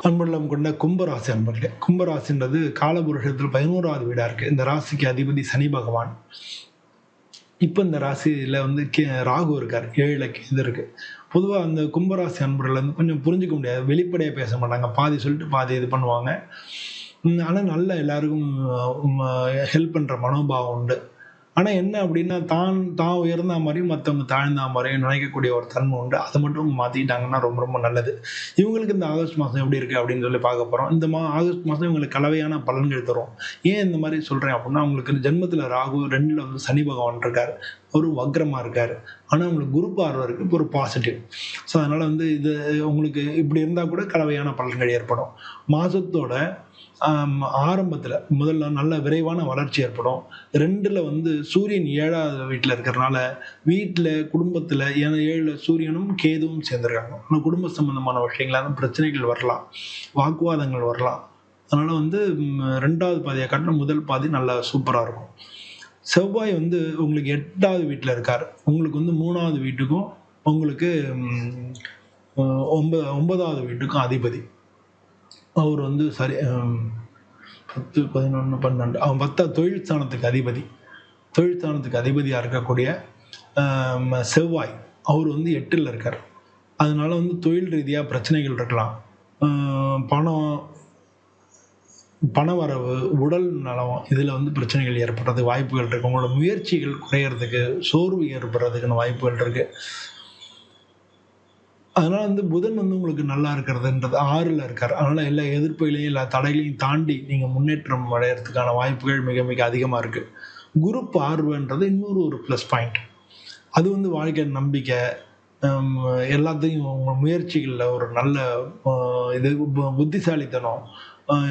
அன்புள்ளம் கொண்ட கும்பராசி அன்பர்களே, கும்பராசின்றது காலபுருஷத்தில் 11வது வீடா இருக்கு. இந்த ராசிக்கு அதிபதி சனி பகவான். இப்ப இந்த ராசியில வந்து ராகு இருக்கார், 7ல கேது இருக்கு. பொதுவா அந்த கும்பராசி அன்பர்கள் வந்து கொஞ்சம் புரிஞ்சுக்க முடியாது, வெளிப்படையா பேச மாட்டாங்க, பாதி சொல்லிட்டு பாதி இது பண்ணுவாங்க. ஆனா நல்ல எல்லாருக்கும் ஹெல்ப் பண்ற மனோபாவம் உண்டு. ஆனா என்ன அப்படின்னா, தான் தான் உயர்ந்தா மாதிரியும் மத்தவங்க தாழ்ந்தா மாதிரியும் நினைக்கக்கூடிய ஒரு தன்மை உண்டு. அதை மட்டும் மாத்திக்கிட்டாங்கன்னா ரொம்ப ரொம்ப நல்லது. இவங்களுக்கு இந்த ஆகஸ்ட் மாசம் எப்படி இருக்கு அப்படின்னு சொல்லி பார்க்க போறோம். இந்த ஆகஸ்ட் மாசம் இவங்களுக்கு கலவையான பலன்கள் தரும். ஏன் இந்த மாதிரி சொல்றேன் அப்படின்னா, அவங்களுக்கு ஜென்மத்துல ராகு, 2ல வந்து சனி பகவான் இருக்காரு, ஒரு வக்ரமா இருக்காரு. ஆனா உங்களுக்கு குரு பார்வை இருக்கு, இப்போ ஒரு பாசிட்டிவ். ஸோ அதனால வந்து இது உங்களுக்கு இப்படி இருந்தா கூட கலவையான பலன்கள் ஏற்படும். மாசத்தோட ஆரம்பத்துல முதல்ல நல்ல விரைவான வளர்ச்சி ஏற்படும். 2ல வந்து சூரியன் 7வது வீட்டுல இருக்கிறதுனால வீட்டுல குடும்பத்துல 7ல சூரியனும் கேதுவும் சேர்ந்திருக்காங்க. ஆனா குடும்ப சம்பந்தமான விஷயங்களான பிரச்சனைகள் வரலாம், வாக்குவாதங்கள் வரலாம். அதனால வந்து 2வது பாதியை காட்டின முதல் பாதி நல்லா சூப்பரா இருக்கும். செவ்வாய் வந்து உங்களுக்கு 8வது வீட்டுல இருக்காரு. உங்களுக்கு வந்து 3வது வீட்டுக்கும் உங்களுக்கு 9வது வீட்டுக்கும் அதிபதி. அவர் வந்து சரி 10, 11, 12 அவன் 10 தொழில் ஸ்தானத்துக்கு அதிபதி. தொழில் ஸ்தானத்துக்கு அதிபதியா இருக்கக்கூடிய செவ்வாய் அவர் வந்து 8ல் இருக்கார். அதனால வந்து தொழில் ரீதியா பிரச்சனைகள் இருக்கலாம். பணம், பணவரவு, உடல் நலம் இதுல வந்து பிரச்சனைகள் ஏற்படுறதுக்கு வாய்ப்புகள் இருக்கு. உங்களோட முயற்சிகள் குறையறதுக்கு, சோர்வு ஏற்படுறதுக்கான வாய்ப்புகள் இருக்கு. அதனால வந்து புதன் வந்து உங்களுக்கு நல்லா இருக்கிறதுன்றது 6ல இருக்காரு. அதனால எல்லா எதிர்ப்புகளையும் எல்லா தடைகளையும் தாண்டி நீங்க முன்னேற்றம் அடையறதுக்கான வாய்ப்புகள் மிக மிக அதிகமா இருக்கு. குரு பார்வைன்றது இன்னொரு ஒரு ப்ளஸ் பாயிண்ட். அது வந்து வாழ்க்கை நம்பிக்கை, எல்லாத்தையும் உங்க முயற்சிகள்ல ஒரு நல்ல இது புத்திசாலித்தனம்,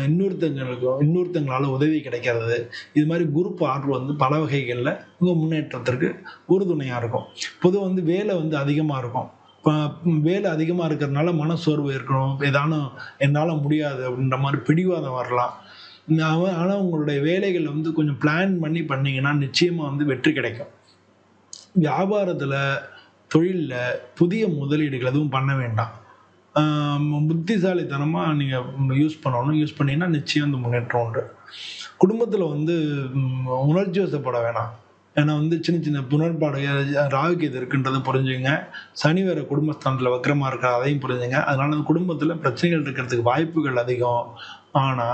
இன்னொருத்தங்களால உதவி கிடைக்கிறது, இது மாதிரி குரு பார்வை வந்து பல வகைகள்ல உங்க முன்னேற்றத்திற்கு உறுதுணையா இருக்கும். பொதுவாக வந்து வேலை வந்து அதிகமா இருக்கும். வேலை அதிகமா இருக்கிறதுனால மனசோர்வு இருக்கணும், ஏதானும் என்னால முடியாது அப்படின்ற மாதிரி பிடிவாதம் வரலாம். ஆனா உங்களுடைய வேலைகள் வந்து கொஞ்சம் பிளான் பண்ணி பண்ணீங்கன்னா நிச்சயமா வந்து வெற்றி கிடைக்கும். வியாபாரத்துல, தொழில்ல புதிய முதலீடுகள் எதுவும் பண்ண வேண்டாம். புத்திசாலித்தனமா நீங்க யூஸ் பண்ணணும். யூஸ் பண்ணீங்கன்னா நிச்சயம் இந்த முன்னேற்றம் உண்டு. குடும்பத்துல வந்து உணர்ச்சி வசப்பட வேணாம். ஏன்னா வந்து சின்ன சின்ன புனர்பாடு ராகுக்கு இது இருக்குன்றதை புரிஞ்சுங்க. சனி வேற குடும்பஸ்தானத்துல வக்ரமா இருக்கா, அதையும் புரிஞ்சுங்க. அதனால அந்த குடும்பத்துல பிரச்சனைகள் இருக்கிறதுக்கு வாய்ப்புகள் அதிகம். ஆனா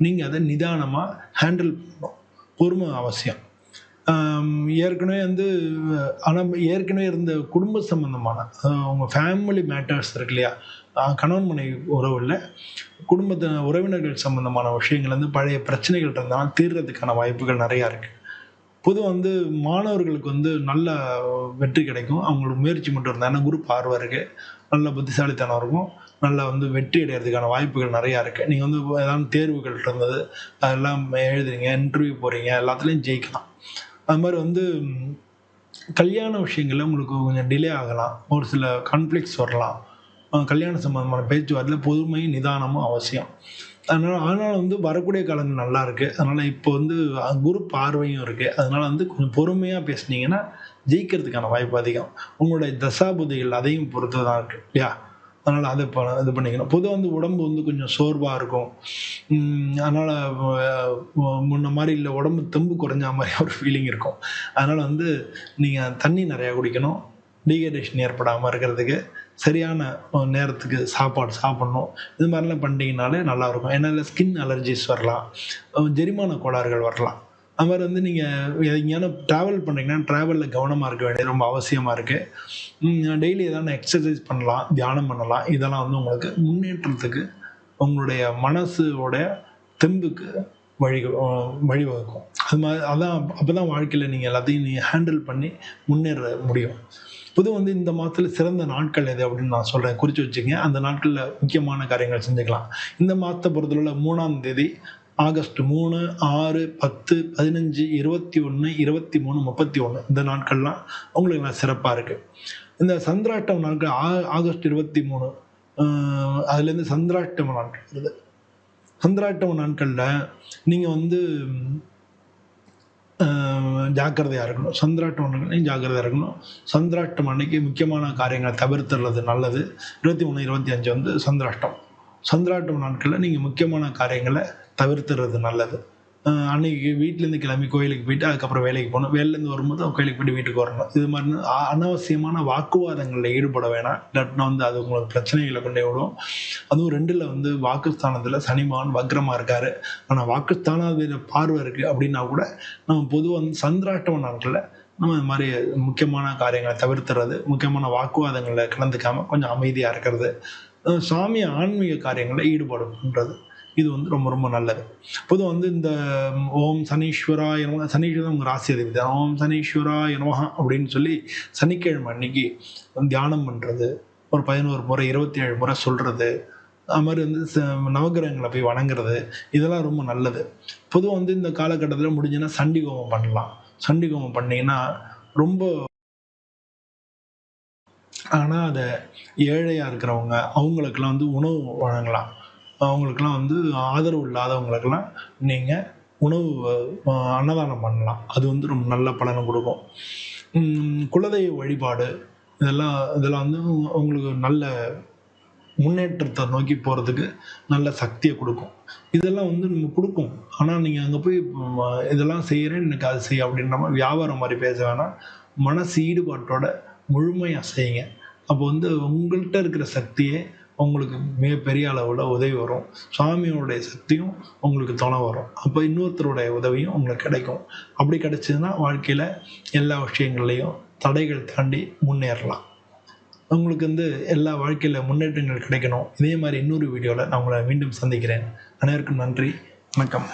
நீங்க அதை நிதானமா ஹேண்டில் பண்ணணும். பொறுமை அவசியம். ஏற்கனவே வந்து ஆனா ஏற்கனவே இருந்த குடும்ப சம்பந்தமான உங்க ஃபேமிலி மேட்டர்ஸ் இருக்கு இல்லையா, கணவன் மனைவி உறவுல உறவினர்கள் சம்பந்தமான விஷயங்கள் வந்து பழைய பிரச்சனைகள் இருந்தாலும் தீர்றதுக்கான வாய்ப்புகள் நிறைய இருக்கு. பொதுவாக வந்து மாணவர்களுக்கு வந்து நல்ல வெற்றி கிடைக்கும். அவங்களுக்கு முயற்சி மட்டும் இருந்தால், ஏன்னா குரு பார்வை இருக்கு, நல்ல புத்திசாலித்தனம் இருக்கும், நல்லா வந்து வெற்றி அடைகிறதுக்கான வாய்ப்புகள் நிறையா இருக்குது. நீங்கள் வந்து ஏதாவது தேர்வுகள் இருந்தது அதெல்லாம் எழுதுறீங்க, இன்டர்வியூ போகிறீங்க, எல்லாத்துலேயும் ஜெயிக்கலாம். அது மாதிரி வந்து கல்யாண விஷயங்கள்ல உங்களுக்கு கொஞ்சம் டிலே ஆகலாம், ஒரு சில கான்ஃப்ளிக்ஸ் வரலாம். கல்யாண சம்பந்தமான பேச்சுவார்த்தையில் பொறுமை நிதானமும் அவசியம். அதனால வந்து வரக்கூடிய காலங்கள் நல்லா இருக்கு. அதனால இப்போ வந்து குரு பார்வையும் இருக்கு. அதனால வந்து கொஞ்சம் பொறுமையா பேசுனீங்கன்னா ஜெயிக்கிறதுக்கான வாய்ப்பு அதிகம். உங்களுடைய தசாபுதிகள் அதையும் பொறுத்து தான் இருக்கு இல்லையா? அதனால அதை இது பண்ணிக்கணும். பொதுவாக வந்து உடம்பு வந்து கொஞ்சம் சோர்வா இருக்கும். அதனால முன்ன மாதிரி இல்லை, உடம்பு தெம்பு குறைஞ்ச மாதிரி ஒரு ஃபீலிங் இருக்கும். அதனால வந்து நீங்க தண்ணி நிறையா குடிக்கணும். டீஹைட்ரேஷன் ஏற்படாமல் இருக்கிறதுக்கு சரியான நேரத்துக்கு சாப்பாடு சாப்பிடணும். இது மாதிரிலாம் பண்ணிட்டீங்கனாலே நல்லாயிருக்கும். ஏன்னா இல்லை ஸ்கின் அலர்ஜிஸ் வரலாம், ஜெரிமான கோளாறுகள் வரலாம். அது மாதிரி வந்து நீங்கள் எங்கேயான ட்ராவல் பண்ணுறீங்கன்னா ட்ராவலில் கவனமாக இருக்க வேண்டியது ரொம்ப அவசியமாக இருக்குது. டெய்லி எதாவது எக்ஸசைஸ் பண்ணலாம், தியானம் பண்ணலாம். இதெல்லாம் வந்து உங்களுக்கு முன்னேற்றத்துக்கு, உங்களுடைய மனசோட தெம்புக்கு வழிவகுக்கும். அது மாதிரி அப்போ தான் வாழ்க்கையில் நீங்கள் எல்லாத்தையும் ஹேண்டில் பண்ணி முன்னேற முடியும். பொதுவாக வந்து இந்த மாதத்தில் சிறந்த நாட்கள் எது அப்படின்னு நான் சொல்கிறேன், குறித்து வச்சுங்க. அந்த நாட்களில் முக்கியமான காரியங்கள் செஞ்சுக்கலாம். இந்த மாதத்தை பொறுத்தளவில் 3ஆம் தேதி ஆகஸ்ட் 3, 6, 10, 15, 21, 23, 31 இந்த நாட்கள்லாம் உங்களுக்கு நான் சிறப்பாக இருக்குது. இந்த சந்திராஷ்டம நாட்கள் ஆகஸ்ட் 23 அதுலேருந்து சந்திராஷ்டம நாட்கள் வருது. சந்திராஷ்டம நாட்களில் நீங்கள் வந்து ஜாக்கிரதையாக இருக்கணும். சந்திராஷ்டமம் அன்னைக்கு ஜாக்கிரதையாக இருக்கணும். சந்திராஷ்டமம் அன்னைக்கு முக்கியமான காரியங்களை தவிர்த்துறது நல்லது. 23, 25 வந்து சந்திராஷ்டம். சந்திராஷ்டம நாட்களில் நீங்கள் முக்கியமான காரியங்களை தவிர்த்துறது நல்லது. அன்னைக்கு வீட்டிலேருந்து கிளம்பி கோயிலுக்கு போயிட்டு அதுக்கப்புறம் வேலைக்கு போகணும். வேலையிலேருந்து வரும்போது கோயிலுக்கு போயிட்டு வீட்டுக்கு வரணும். இது மாதிரி அனாவசியமான வாக்குவாதங்களில் ஈடுபட வேணாம். இல்லாட்டினா அது உங்களுக்கு பிரச்சனைகளை கொண்டே விடும். அதுவும் 2ல் வாக்குஸ்தானத்தில் சனி மகான் வக்ரமாக இருக்கார். ஆனால் வாக்குஸ்தானாதிபதியோட பார்வை இருக்குது அப்படின்னா கூட நம்ம பொதுவாக சந்திராஷ்டம நாட்களில் நம்ம இது மாதிரி முக்கியமான காரியங்களை தவிர்த்துறது, முக்கியமான வாக்குவாதங்களில் கலந்துக்காமல் கொஞ்சம் அமைதியாக இருக்கிறது, சாமி ஆன்மீக காரியங்களில் ஈடுபாடு பண்ணுறது, இது ரொம்ப ரொம்ப நல்லது. பொதுவாக இந்த ஓம் சனீஸ்வராய நமஹ, சனீஸ்வரன் உங்கள் ராசி அதிபதி தான். ஓம் சனீஸ்வராய நமஹ அப்படின்னு சொல்லி சனிக்கிழமை அன்னைக்கு தியானம் பண்ணுறது, ஒரு 11 முறை 27 முறை சொல்கிறது, அது மாதிரி நவகிரகங்களை போய் வணங்குறது, இதெல்லாம் ரொம்ப நல்லது. பொதுவாக இந்த காலகட்டத்தில் முடிஞ்சுன்னா சண்டி ஹோமம் பண்ணலாம். சண்டி ஹோமம் பண்ணிங்கன்னா ரொம்ப, ஆனால் அதை ஏழையாக இருக்கிறவங்க அவங்களுக்கெல்லாம் உணவு வழங்கலாம். அவங்களுக்கெல்லாம் ஆதரவு இல்லாதவங்களுக்கெல்லாம் நீங்கள் உணவு அன்னதானம் பண்ணலாம். அது ரொம்ப நல்ல பலனை கொடுக்கும். குலதெய்வ வழிபாடு இதெல்லாம் உங்களுக்கு நல்ல முன்னேற்றத்தை நோக்கி போகிறதுக்கு நல்ல சக்தியை கொடுக்கும். இதெல்லாம் நம்ம கொடுக்கும். ஆனால் நீங்கள் அங்கே போய் இதெல்லாம் செய்கிறேன் எனக்கு அது செய்ய அப்படின்ற மாதிரி வியாபாரம் மாதிரி பேச வேணாம். மனசு ஈடுபாட்டோட முழுமையாக செய்யுங்க. அப்போ உங்கள்கிட்ட இருக்கிற சக்தியே உங்களுக்கு மிகப்பெரிய அளவில் உதவி வரும். சாமியோடைய சக்தியும் உங்களுக்கு துணை வரும். அப்போ இன்னொருத்தருடைய உதவியும் உங்களுக்கு கிடைக்கும். அப்படி கிடைச்சதுன்னா வாழ்க்கையில் எல்லா விஷயங்கள்லையும் தடைகள் தாண்டி முன்னேறலாம். உங்களுக்கு எல்லா வாழ்க்கையில் முன்னேற்றங்கள் கிடைக்கணும். இதே மாதிரி இன்னொரு வீடியோவில் நான் உங்களை மீண்டும் சந்திக்கிறேன். அனைவருக்கும் நன்றி, வணக்கம்.